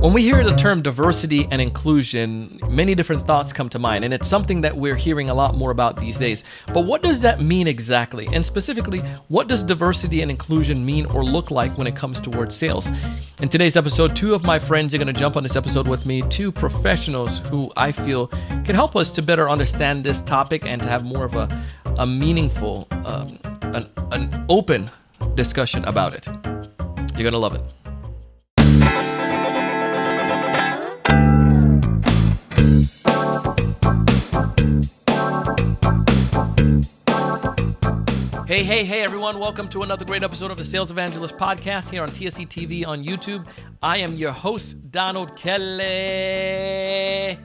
When we hear the term diversity and inclusion, many different thoughts come to mind, and it's something that we're hearing a lot more about these days. But what does that mean exactly? And specifically, what does diversity and inclusion mean or look like when it comes towards sales? In today's episode, two of my friends are going to jump on this episode with me, two professionals who I feel can help us to better understand this topic and to have more of a meaningful, an open discussion about it. You're going to love it. Hey, everyone. Welcome to another great episode of the Sales Evangelist Podcast here on TSE TV on YouTube. I am your host, Donald Kelly,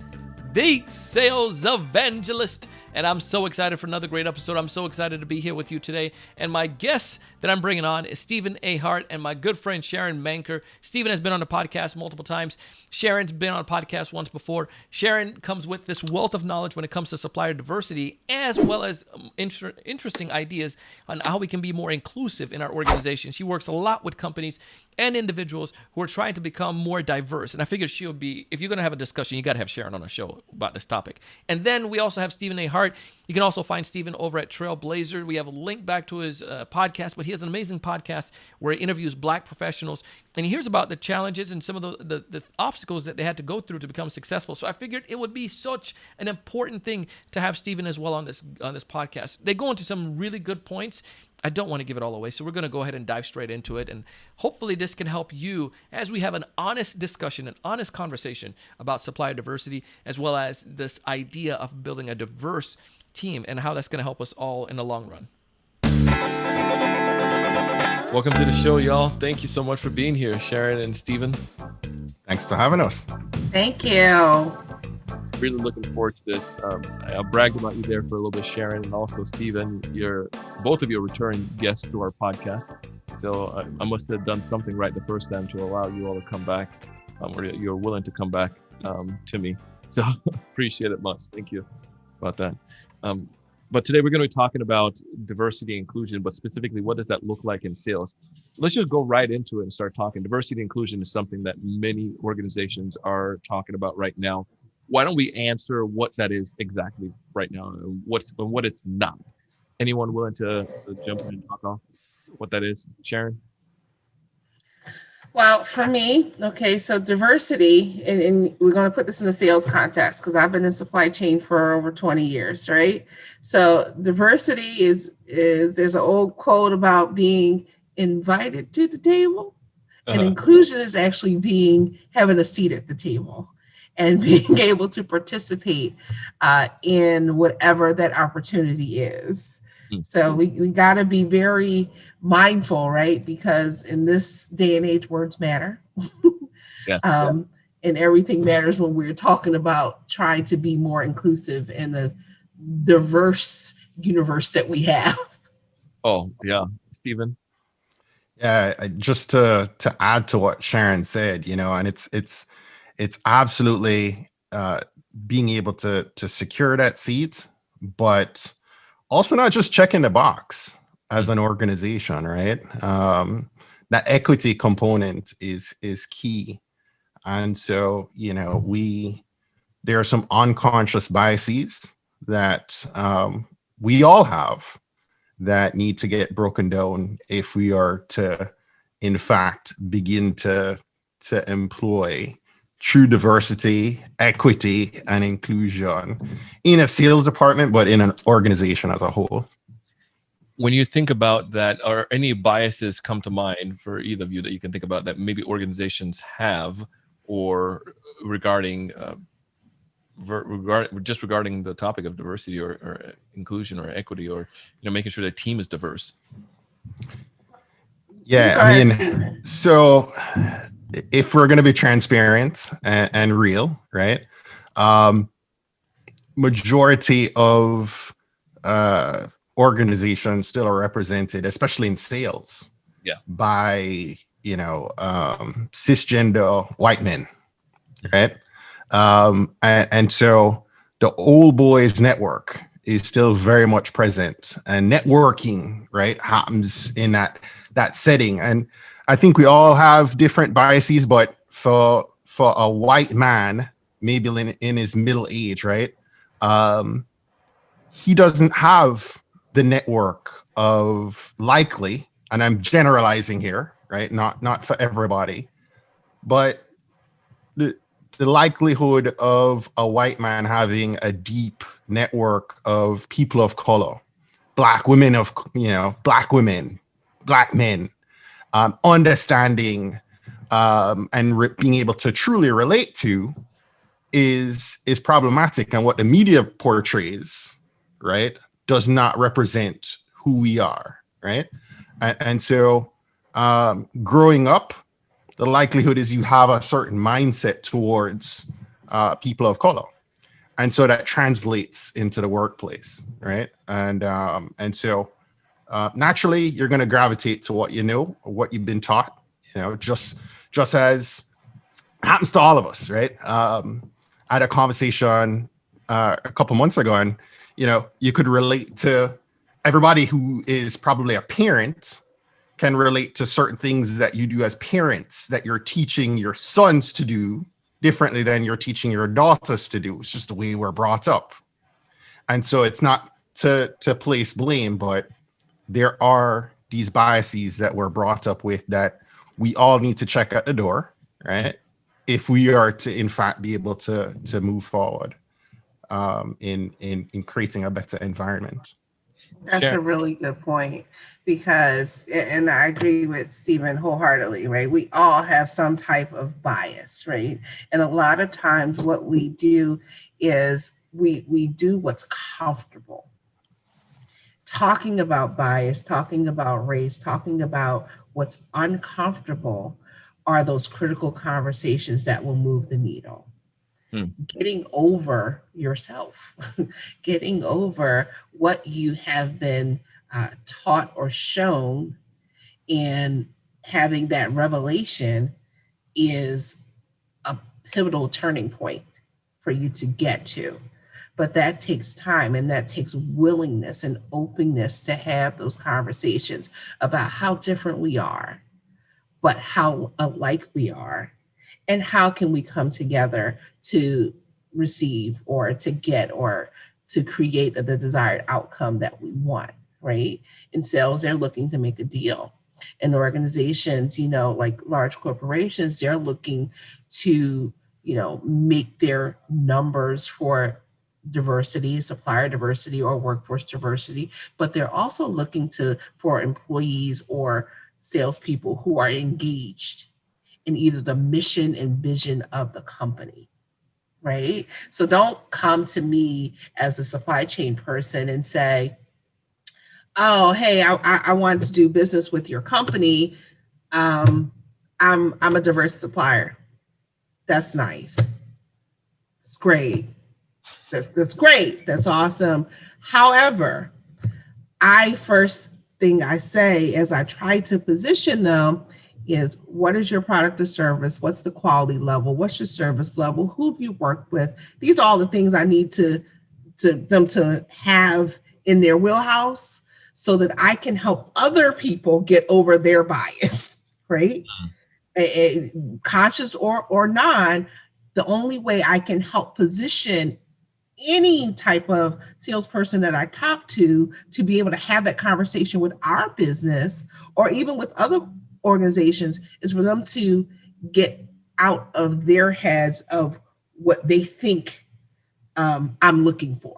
the Sales Evangelist. And I'm so excited for another great episode. I'm so excited to be here with you today. And my guest that I'm bringing on is Stephen A. Hart and my good friend Sharon Manker. Stephen has been on the podcast multiple times. Sharon's been on a podcast once before. Sharon comes with this wealth of knowledge when it comes to supplier diversity, as well as interesting ideas on how we can be more inclusive in our organization. She works a lot with companies and individuals who are trying to become more diverse. And I figured she'll be, if you're going to have a discussion, you got to have Sharon on a show about this topic. And then we also have Stephen A. Hart. You can also find Stephen over at Trailblazer. We have a link back to his podcast, but he has an amazing podcast where he interviews Black professionals, and he hears about the challenges and some of the obstacles that they had to go through to become successful. So I figured it would be such an important thing to have Stephen as well on this podcast. They go into some really good points. I don't want to give it all away, so we're going to go ahead and dive straight into it, and hopefully this can help you as we have an honest discussion, an honest conversation about supplier diversity, as well as this idea of building a diverse team and how that's going to help us all in the long run. Welcome to the show, y'all. Thank you so much for being here, Sharon and Stephen. Thanks for having us. Thank you. Really looking forward to this. I'll brag about you there for a little bit, Sharon, and also Stephen. Both of you are returning guests to our podcast. So I must have done something right the first time to allow you all to come back, or you're willing to come back to me. So appreciate it much. Thank you about that. But today we're going to be talking about diversity and inclusion, but specifically, what does that look like in sales? Let's just go right into it and start talking. Diversity and inclusion is something that many organizations are talking about right now. Why don't we answer what that is exactly right now, and what it's not? Anyone willing to jump in and talk off what that is? Sharon? Well, for me, so diversity, and we're going to put this in the sales context because I've been in supply chain for over 20 years, right? So diversity is there's an old quote about being invited to the table, and inclusion is actually having a seat at the table and being able to participate in whatever that opportunity is. So we got to be very mindful, right? Because in this day and age, words matter. And everything matters when we're talking about trying to be more inclusive in the diverse universe that we have. Oh, yeah. Stephen? Yeah, just to add to what Sharon said, and it's absolutely being able to secure that seat, but also not just checking the box as an organization, right? That equity component is key. And so, there are some unconscious biases that we all have that need to get broken down if we are to, in fact, begin to employ true diversity, equity, and inclusion in a sales department, but in an organization as a whole. When you think about that, are any biases come to mind for either of you that you can think about that maybe organizations have, or regarding regarding the topic of diversity or inclusion or equity, or making sure the team is diverse? Yeah, so if we're going to be transparent and real, right? Majority of organizations still are represented, especially in sales, by cisgender white men, right? And so the old boys network is still very much present, and networking, right, happens in that setting. And I think we all have different biases, but for for a white man, maybe in his middle age, right? He doesn't have the network of likely, and I'm generalizing here, right? Not for everybody, but the likelihood of a white man having a deep network of people of color, black women, black women, black men, understanding and being able to truly relate to is problematic. And what the media portrays, right, does not represent who we are, right? And so growing up, the likelihood is you have a certain mindset towards people of color, and so that translates into the workplace, right? And so naturally you're going to gravitate to what you know or what you've been taught, just as happens to all of us, right? I had a conversation a couple months ago, and you could relate to everybody who is probably a parent can relate to certain things that you do as parents that you're teaching your sons to do differently than you're teaching your daughters to do. It's just the way we're brought up. And so it's not to place blame, but there are these biases that we're brought up with that we all need to check at the door, right? If we are to, in fact, be able to move forward in creating a better environment. That's a really good point, because, and I agree with Stephen wholeheartedly, right? We all have some type of bias, right? And a lot of times what we do is we do what's comfortable. Talking about bias, talking about race, talking about what's uncomfortable are those critical conversations that will move the needle. Getting over yourself, getting over what you have been taught or shown, and having that revelation is a pivotal turning point for you to get to. But that takes time, and that takes willingness and openness to have those conversations about how different we are, but how alike we are, and how can we come together to receive or to get or to create the desired outcome that we want, right? In sales, they're looking to make a deal. In organizations, like large corporations, they're looking to, make their numbers for diversity, supplier diversity, or workforce diversity, but they're also looking for employees or salespeople who are engaged in either the mission and vision of the company, right? So don't come to me as a supply chain person and say, oh, hey, I want to do business with your company. I'm a diverse supplier. That's nice. It's great. That's great. That's awesome. However, first thing I say as I try to position them is, what is your product or service? What's the quality level? What's your service level? Who have you worked with? These are all the things I need them to have in their wheelhouse so that I can help other people get over their bias, right? Conscious or non, the only way I can help position any type of salesperson that I talk to be able to have that conversation with our business or even with other organizations is for them to get out of their heads of what they think I'm looking for,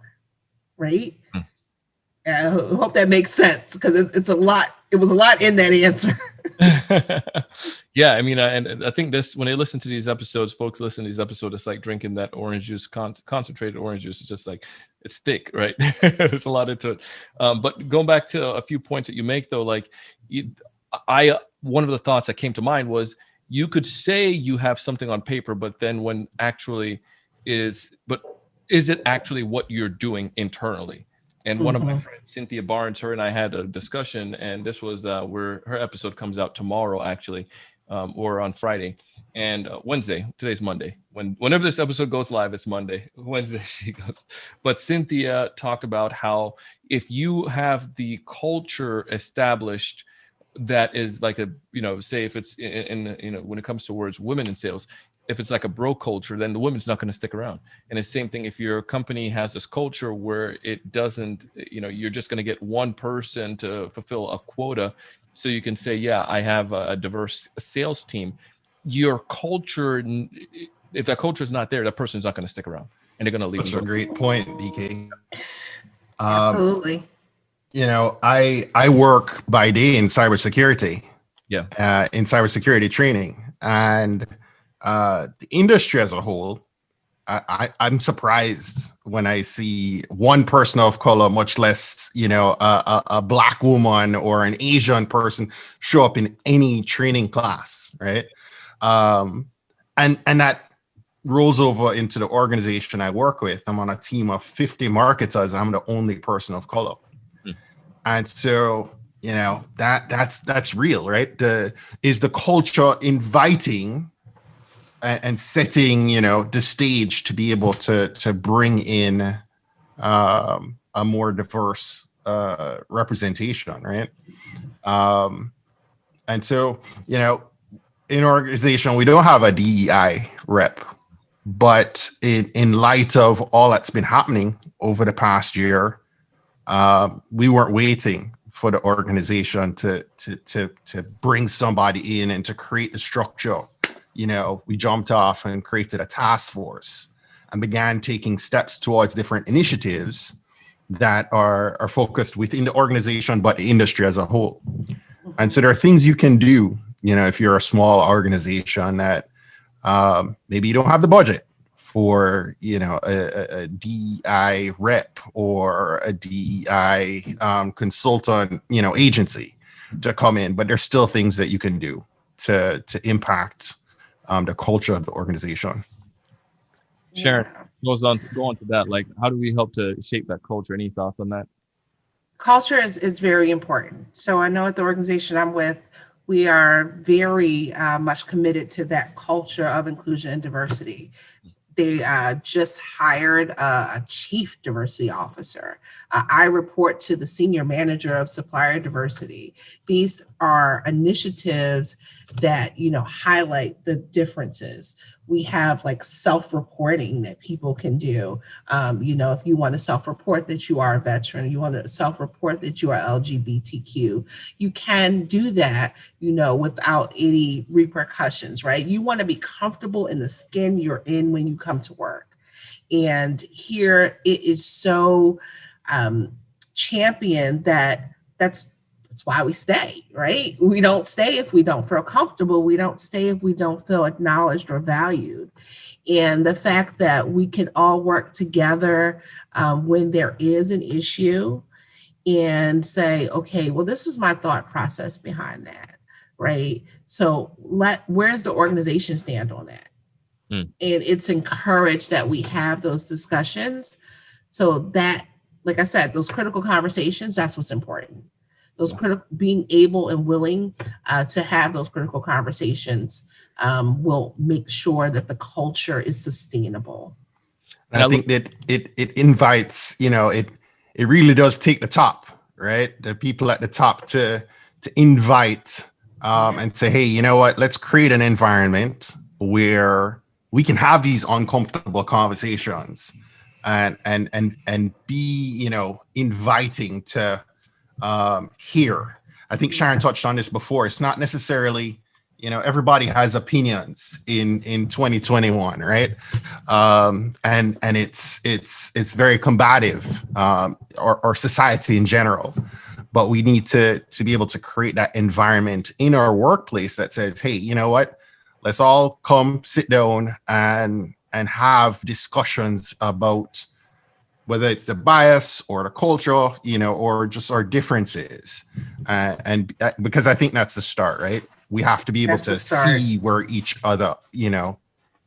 right? I hope that makes sense, because it's a lot. It was a lot in that answer. Yeah, I mean, and I think when they listen to these episodes, folks listen to these episodes, it's like drinking that orange juice, concentrated orange juice. It's just like, it's thick, right? There's a lot into it. But going back to a few points that you make, though, like one of the thoughts that came to mind was, you could say you have something on paper, but then when actually is it actually what you're doing internally? And one of my friends, Cynthia Barnes, her and I had a discussion, and this was where her episode comes out tomorrow, actually, or on Friday and Wednesday. Today's Monday. Whenever this episode goes live, it's Monday. Wednesday she goes. But Cynthia talked about how if you have the culture established, that is like say if it's in when it comes towards women in sales, if it's like a bro culture, then the woman's not going to stick around. And it's the same thing if your company has this culture where it doesn't, you're just going to get one person to fulfill a quota. So you can say, yeah, I have a diverse sales team. Your culture, if that culture is not there, that person's not going to stick around and they're going to leave. Such a great point, BK. Absolutely. I work by day in cybersecurity. Yeah. In cybersecurity training, and the industry as a whole, I'm surprised when I see one person of color, much less, a black woman or an Asian person show up in any training class, right? And that rolls over into the organization I work with. I'm on a team of 50 marketers. I'm the only person of color. And so, that's real, right? Is the culture inviting and setting, the stage to be able to bring in a more diverse representation, right? And so, in our organization, we don't have a DEI rep, but in light of all that's been happening over the past year, we weren't waiting for the organization to bring somebody in and to create the structure. We jumped off and created a task force and began taking steps towards different initiatives that are focused within the organization, but the industry as a whole. And so there are things you can do, if you're a small organization that maybe you don't have the budget for, a DEI rep or a DEI consultant, agency to come in, but there's still things that you can do to impact the culture of the organization. Sharon, go on to that. Like, how do we help to shape that culture? Any thoughts on that? Culture is very important. So I know at the organization I'm with, we are very much committed to that culture of inclusion and diversity. They just hired a chief diversity officer. I report to the senior manager of supplier diversity. These are initiatives that, highlight the differences. We have like self-reporting that people can do. If you want to self-report that you are a veteran, you want to self-report that you are LGBTQ, you can do that, without any repercussions, right? You want to be comfortable in the skin you're in when you come to work. And here it is so championed that's why we stay, right? We don't stay if we don't feel comfortable. We don't stay if we don't feel acknowledged or valued. And the fact that we can all work together when there is an issue and say, okay, well, this is my thought process behind that, right? So where's the organization stand on that? And it's encouraged that we have those discussions so that, like I said, those critical conversations, that's what's important. Those being able and willing to have those critical conversations will make sure that the culture is sustainable. And I think that it invites, it really does take the top, right? The people at the top to invite and say, hey, you know what? Let's create an environment where we can have these uncomfortable conversations and be, inviting to hear. I think Sharon touched on this before. It's not necessarily, everybody has opinions in 2021, right? And it's very combative, or society in general. But we need to be able to create that environment in our workplace that says, hey, you know what? Let's all come sit down and have discussions about whether it's the bias or the culture, or just our differences. And because I think that's the start, right? We have to be able to see where each other,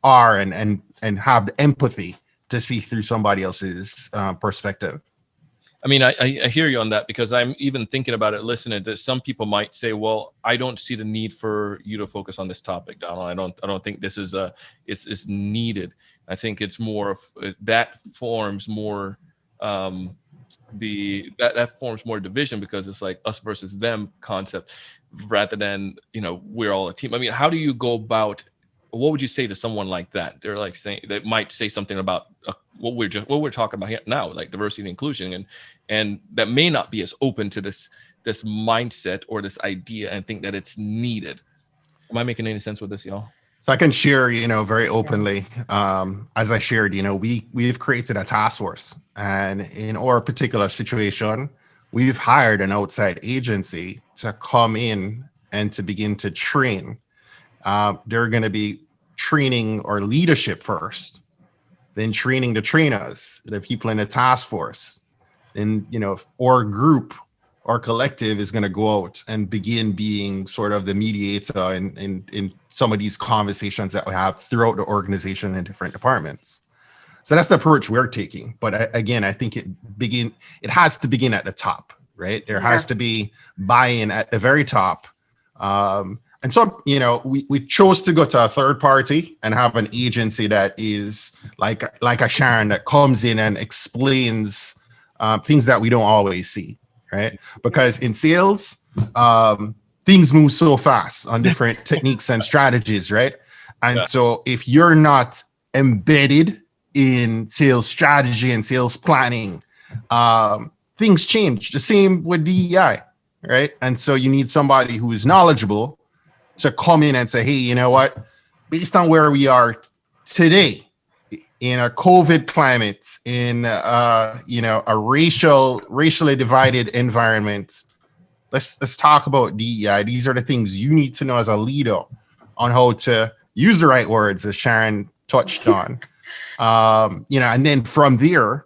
are and have the empathy to see through somebody else's perspective. I mean, I hear you on that, because I'm even thinking about it, listening to some people might say, well, I don't see the need for you to focus on this topic, Donald. I don't think this is it's needed. I think it's more of that forms more that forms more division, because it's like us versus them concept rather than, we're all a team. I mean, how do you go about what would you say to someone like that? They're like saying, they might say something about what we're talking about here now, like diversity and inclusion, and that may not be as open to this mindset or this idea and think that it's needed. Am I making any sense with this, y'all? So I can share, very openly. As I shared, we've created a task force, and in our particular situation, we've hired an outside agency to come in and to begin to train. They're going to be training our leadership first, then training the trainers, the people in the task force. Then, our group, our collective is going to go out and begin being sort of the mediator in some of these conversations that we have throughout the organization in different departments. So that's the approach we're taking. But again, I think it has to begin at the top, right? There has to be buy-in at the very top. And so, we chose to go to a third party and have an agency that is like a Sharon that comes in and explains things that we don't always see, right? Because in sales, things move so fast on different techniques and strategies, right? And so if you're not embedded in sales strategy and sales planning, things change. The same with DEI, right? And so you need somebody who is knowledgeable to come in and say, hey, you know what? Based on where we are today, in a COVID climate, in a racially divided environment, let's talk about DEI. These are the things you need to know as a leader on how to use the right words, as Sharon touched on. And then from there,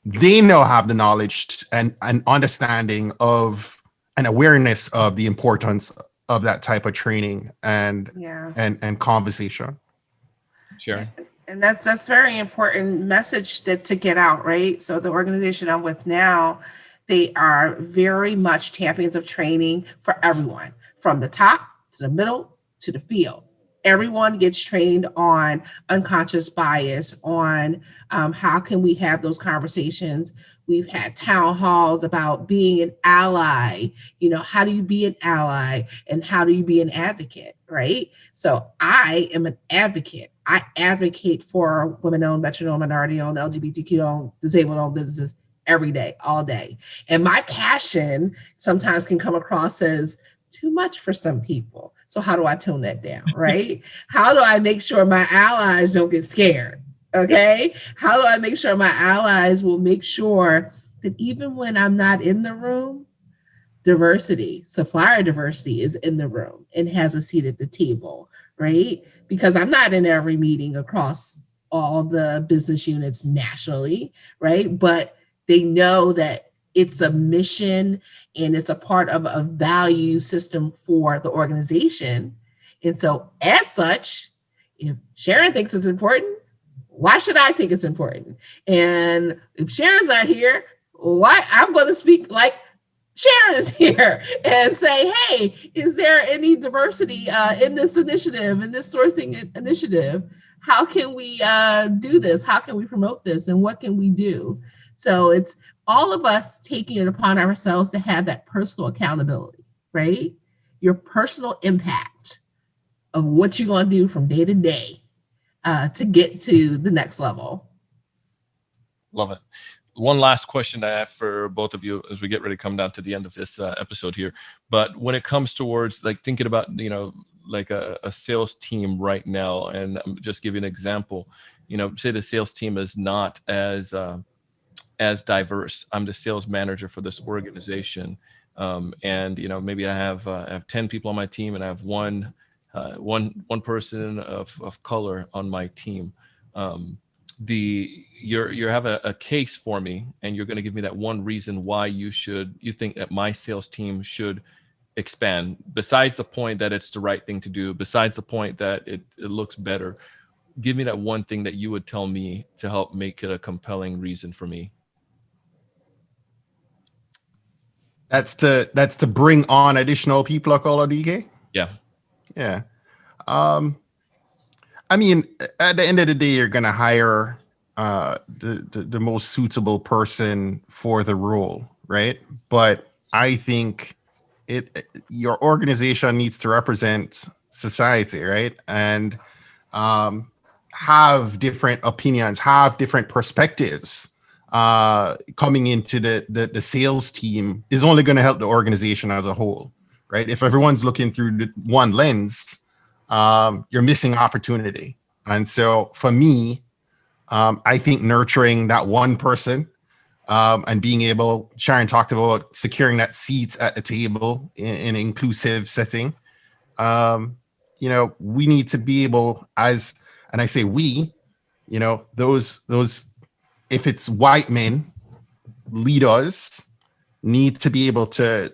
they now have the knowledge and understanding of an awareness of the importance of that type of training and conversation. Sure. And that's very important message to get out, right? So the organization I'm with now, they are very much champions of training for everyone, from the top to the middle to the field. Everyone gets trained on unconscious bias, on how can we have those conversations. We've had town halls about being an ally. How do you be an ally and how do you be an advocate, right? So I am an advocate. I advocate for women-owned, veteran-owned, minority-owned, LGBTQ-owned, disabled-owned businesses every day, all day. And my passion sometimes can come across as too much for some people. So how do I tone that down, right? How do I make sure my allies don't get scared? Okay. How do I make sure my allies will make sure that even when I'm not in the room, diversity, supplier diversity is in the room and has a seat at the table, right? Because I'm not in every meeting across all the business units nationally, right? But they know that it's a mission and it's a part of a value system for the organization. And so as such, if Sharon thinks it's important, why should I think it's important? And if Sharon's not here, why I'm going to speak like Sharon is here and say, hey, is there any diversity in this initiative, in this sourcing initiative? How can we do this? How can we promote this? And what can we do? So it's all of us taking it upon ourselves to have that personal accountability, right? Your personal impact of what you're going to do from day to day to get to the next level. Love it. One last question I have for both of you as we get ready to come down to the end of this episode here. But when it comes towards like thinking about, like a sales team right now, and I'm just give you an example, say the sales team is not as diverse. I'm the sales manager for this organization. And, maybe I have 10 people on my team and I have one person of color on my team. You have a case for me, and you're going to give me that one reason why you think that my sales team should expand, besides the point that it's the right thing to do, besides the point that it looks better. Give me that one thing that you would tell me to help make it a compelling reason for me. That's to bring on additional people, call DK. Yeah. I mean, at the end of the day, you're going to hire the most suitable person for the role, right? But I think your organization needs to represent society, right? And have different opinions, have different perspectives coming into the sales team is only going to help the organization as a whole, right? If everyone's looking through the one lens, you're missing opportunity. And so for me, I think nurturing that one person and being able, Sharon talked about securing that seat at the table in an inclusive setting. We need to be able and I say we, those, if it's white men, leaders need to be able to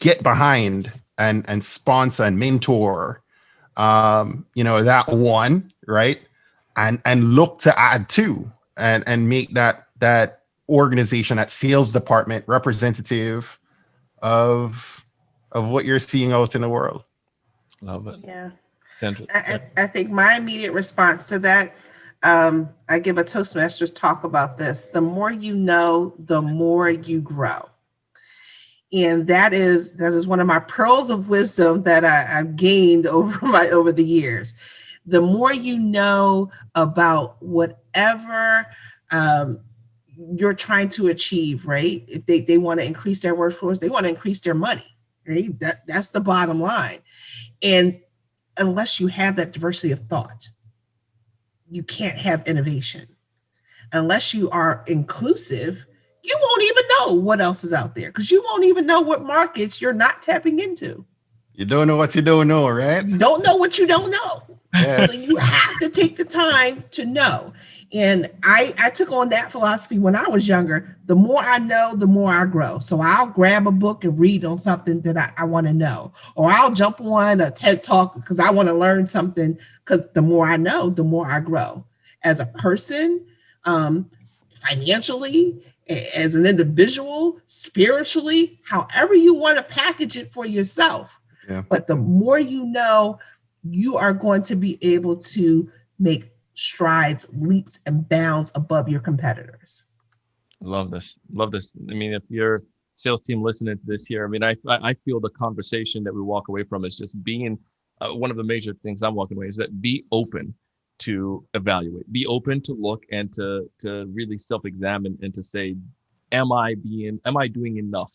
get behind and sponsor and mentor, that one, right? And look to add to and make that organization, that sales department representative of what you're seeing out in the world. Love it. Yeah. Sandra. I think my immediate response to that, I give a Toastmasters talk about this. The more you know, the more you grow. And that is one of my pearls of wisdom that I've gained over the years. The more you know about whatever you're trying to achieve, right? If they want to increase their workforce, they want to increase their money, right? That's the bottom line. And unless you have that diversity of thought, you can't have innovation. Unless you are inclusive, you won't even know what else is out there because you won't even know what markets you're not tapping into. You don't know what you don't know, right? You don't know what you don't know. Yes. So you have to take the time to know. And I took on that philosophy when I was younger. The more I know, the more I grow. So I'll grab a book and read on something that I want to know. Or I'll jump on a TED Talk because I want to learn something, because the more I know, the more I grow. As a person, financially, as an individual, spiritually, however you want to package it for yourself. Yeah. But the more you know, you are going to be able to make strides, leaps, and bounds above your competitors. Love this. I mean, if your sales team listening to this here, I mean, I feel the conversation that we walk away from is just being one of the major things I'm walking away is that be open to evaluate, be open to look and to really self-examine and to say, am I doing enough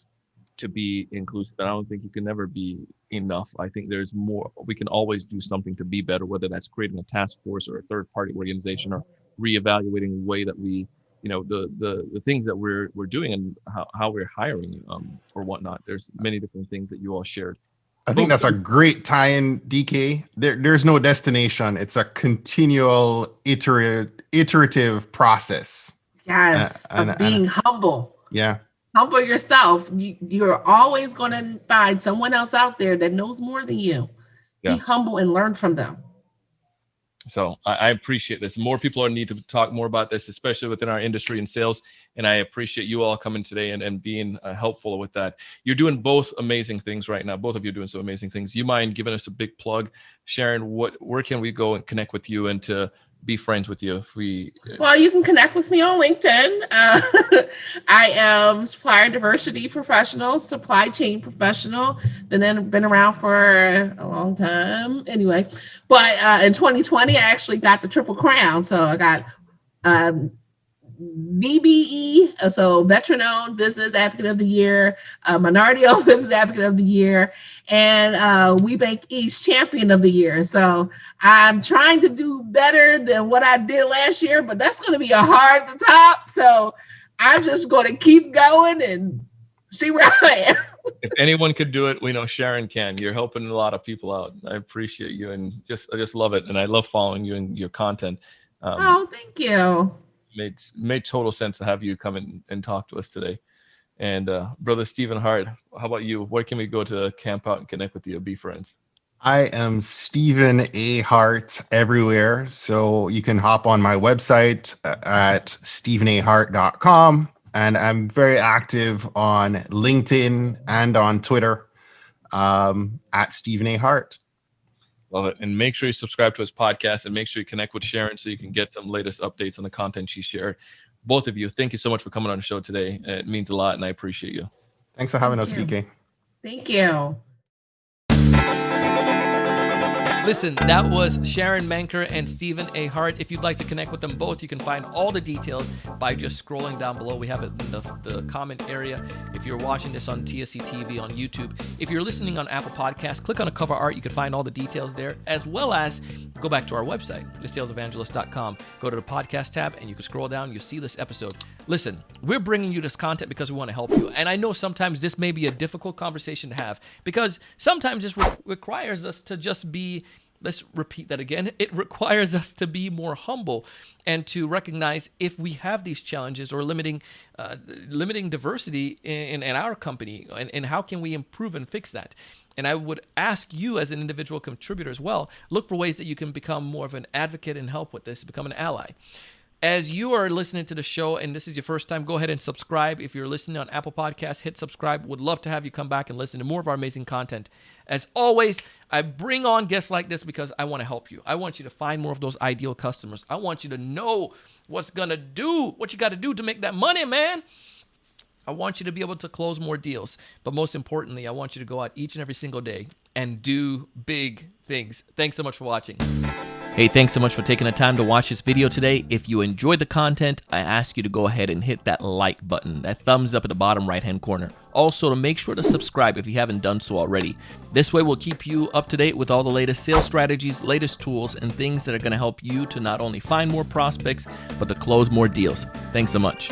to be inclusive? And I don't think you can never be enough. I think there's more. We can always do something to be better, whether that's creating a task force or a third-party organization or reevaluating the way that we, the things that we're doing and how we're hiring or whatnot. There's many different things that you all shared. I think that's a great tie-in, DK. There's no destination. It's a continual iterative process. Yes, of being humble. Yeah. Humble yourself. You're always going to find someone else out there that knows more than you. Yeah. Be humble and learn from them. So I appreciate this. More people need to talk more about this, especially within our industry and sales. And I appreciate you all coming today and being helpful with that. You're doing both amazing things right now. Both of you are doing some amazing things. You mind giving us a big plug? Sharon, where can we go and connect with you and to be friends with you? Well, you can connect with me on LinkedIn. I am supplier diversity professional, supply chain professional. Been around for a long time. Anyway, but in 2020, I actually got the triple crown. So I got VBE, so Veteran-Owned Business Advocate of the Year, Minority-Owned Business Advocate of the Year, and WeBank East Champion of the Year. So I'm trying to do better than what I did last year, but that's going to be a hard to top. So I'm just going to keep going and see where I am. If anyone could do it, we know Sharon can. You're helping a lot of people out. I appreciate you, and I just love it, and I love following you and your content. Thank you. Made total sense to have you come in and talk to us today. And Brother Stephen Hart, how about you? Where can we go to camp out and connect with you, be friends? I am Stephen A. Hart everywhere. So you can hop on my website at stephenahart.com. And I'm very active on LinkedIn and on Twitter at Stephen A. Hart. Love it. And make sure you subscribe to his podcast and make sure you connect with Sharon so you can get some latest updates on the content she shared. Both of you, thank you so much for coming on the show today. It means a lot, and I appreciate you. Thanks for having us, BK. Thank you. Listen, that was Sharon Manker and Stephen A. Hart. If you'd like to connect with them both, you can find all the details by just scrolling down below. We have it in the comment area. If you're watching this on TSC TV on YouTube, if you're listening on Apple Podcasts, click on the cover art. You can find all the details there, as well as go back to our website, thesalesevangelist.com. Go to the podcast tab, and you can scroll down. You'll see this episode. Listen, we're bringing you this content because we want to help you. And I know sometimes this may be a difficult conversation to have because sometimes this requires us to just be, let's repeat that again. It requires us to be more humble and to recognize if we have these challenges or limiting diversity in our company, and how can we improve and fix that. And I would ask you as an individual contributor as well, look for ways that you can become more of an advocate and help with this, become an ally. As you are listening to the show and this is your first time, go ahead and subscribe. If you're listening on Apple Podcasts, hit subscribe. Would love to have you come back and listen to more of our amazing content. As always, I bring on guests like this because I want to help you. I want you to find more of those ideal customers. I want you to know what you got to do to make that money, man. I want you to be able to close more deals. But most importantly, I want you to go out each and every single day and do big things. Thanks so much for watching. Hey, thanks so much for taking the time to watch this video today. If you enjoyed the content, I ask you to go ahead and hit that like button, that thumbs up at the bottom right-hand corner. Also, to make sure to subscribe if you haven't done so already. This way, we'll keep you up to date with all the latest sales strategies, latest tools, and things that are going to help you to not only find more prospects, but to close more deals. Thanks so much.